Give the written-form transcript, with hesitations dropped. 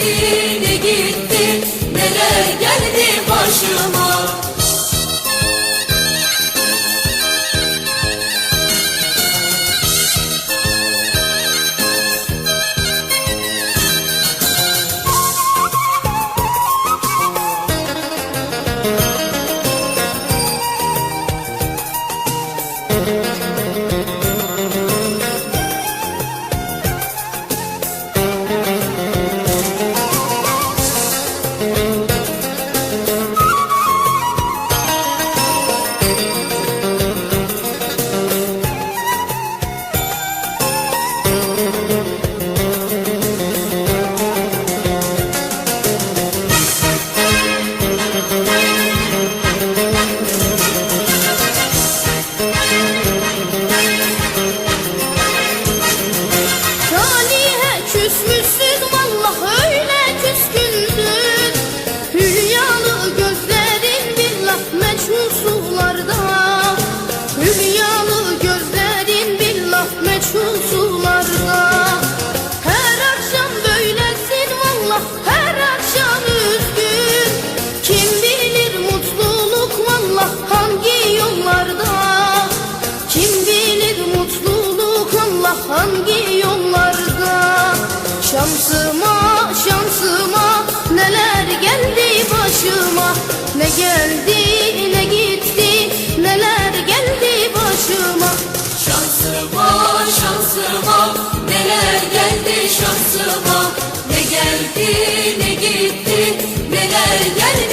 geldi ne gitti, neler geldi başıma. Küsmüşsün vallah öyle küskündün, hülyalı gözlerin billah meçhul sularda, hülyalı gözlerin billah meçhul sularda. Her akşam böylesin vallah, her akşam üzgün. Kim bilir mutluluk vallah hangi yollarda, kim bilir mutluluk Allah hangi yollarda. Şansıma, şansıma neler geldi başıma, ne geldi ne gitti, neler geldi başıma. Şansıma, şansıma neler geldi şansıma, ne geldi ne gitti, neler geldi